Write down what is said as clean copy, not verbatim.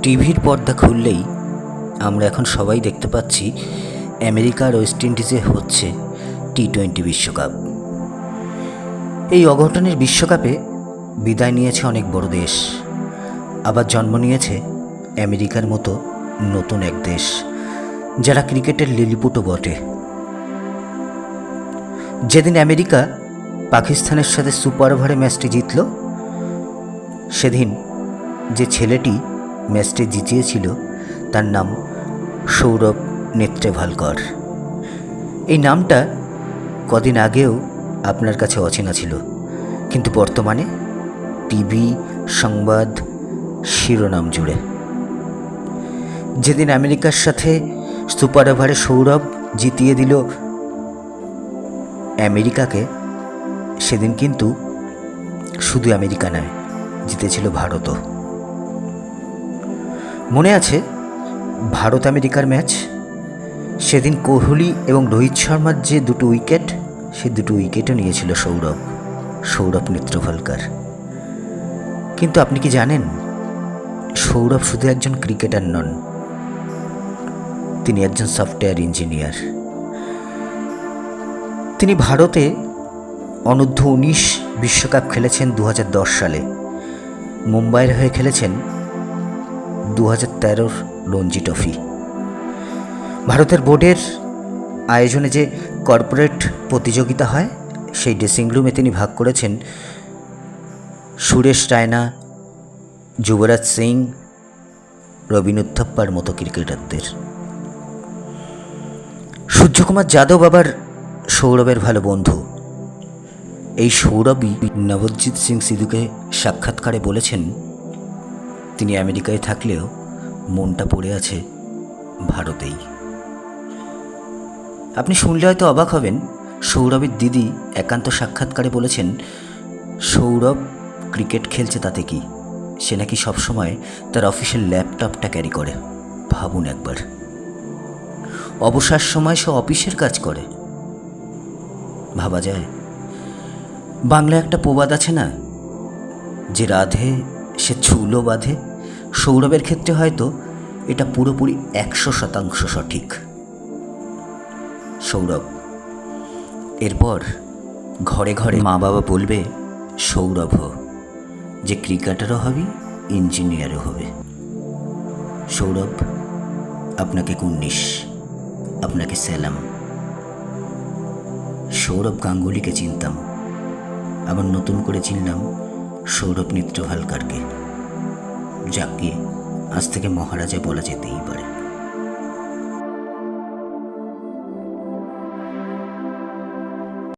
টিভির পর্দা খুললেই আমরা এখন সবাই দেখতে পাচ্ছি আমেরিকা আর ওয়েস্ট ইন্ডিজে হচ্ছে T20 বিশ্বকাপ। এই অঘটনের বিশ্বকাপে বিদায় নিয়েছে অনেক বড় দেশ, আবার জন্ম নিয়েছে আমেরিকার মতো নতুন এক দেশ, যারা ক্রিকেটের লিলিপুটও বটে। যেদিন আমেরিকা পাকিস্তানের সাথে সুপার ওভারে ম্যাচটি জিতল, সেদিন যে ছেলেটি ম্যাচটি জিতিয়েছিল তার নাম সৌরভ নেত্রেভালকর। এই নামটা কদিন আগেও আপনার কাছে অচেনা ছিল, কিন্তু বর্তমানে টিভি, সংবাদ, শিরোনাম জুড়ে। যেদিন আমেরিকার সাথে সুপার ওভারে সৌরভ জিতিয়ে দিল আমেরিকাকে, সেদিন কিন্তু শুধু আমেরিকা নয়, জিতেছিল ভারতও। মনে আছে ভারত আমেরিকার ম্যাচ? সেদিন কোহলি এবং রোহিত শর্মার যে দুটো উইকেট, সে দুটো উইকেটও নিয়েছিল সৌরভ নেত্রেভালকর। কিন্তু আপনি কি জানেন, সৌরভ শুধু একজন ক্রিকেটার নন, তিনি একজন সফটওয়্যার ইঞ্জিনিয়ার। তিনি ভারতে অনূর্ধ্ব 19 বিশ্বকাপ খেলেছেন 2010 সালে, মুম্বাইয়ের হয়ে খেলেছেন 2013 রঞ্জি ট্রফি। ভারতের বোর্ডের আয়োজনে যে কর্পোরেট প্রতিযোগিতা হয়, সেই ড্রেসিং রুমে তিনি ভাগ করেছেন সুরেশ রায়না, যুবরাজ সিং, রবিন উত্থাপ্পার মতো ক্রিকেটারদের। সূর্যকুমার যাদব আবার সৌরভের ভালো বন্ধু। এই সৌরভই নবজ্যোৎ সিং সিধুকে সাক্ষাৎকারে বলেছেন, তিনি আমেরিকায় থাকলেও মনটা পড়ে আছে ভারতেই। আপনি শুনলে হয়তো অবাক হবেন, সৌরভের দিদি একান্ত সাক্ষাৎকারে বলেছেন, সৌরভ ক্রিকেট খেলছে তাতে কি, সে নাকি সবসময় তার অফিসের ল্যাপটপটা ক্যারি করে। ভাবুন একবার, অবসর সময় সে অফিসের কাজ করে। ভাবা যায়? বাংলায় একটা প্রবাদ আছে না, যে রাধে সে চুলো বাঁধে। সৌরভের ক্ষেত্রে হয়তো এটা পুরোপুরি 100% সঠিক। সৌরভ এরপর ঘরে ঘরে মা বাবা বলবে, সৌরভ যে ক্রিকেটারও হবে, ইঞ্জিনিয়ারও হবে। সৌরভ, আপনাকে কুন্নিশ, আপনাকে সালাম। সৌরভ গাঙ্গুলিকে চিনতাম, আবার নতুন করে চিনলাম সৌরভ নেত্রেভালকরকে, যাকে আজ থেকে মহারাজা বলা যেতেই পারে।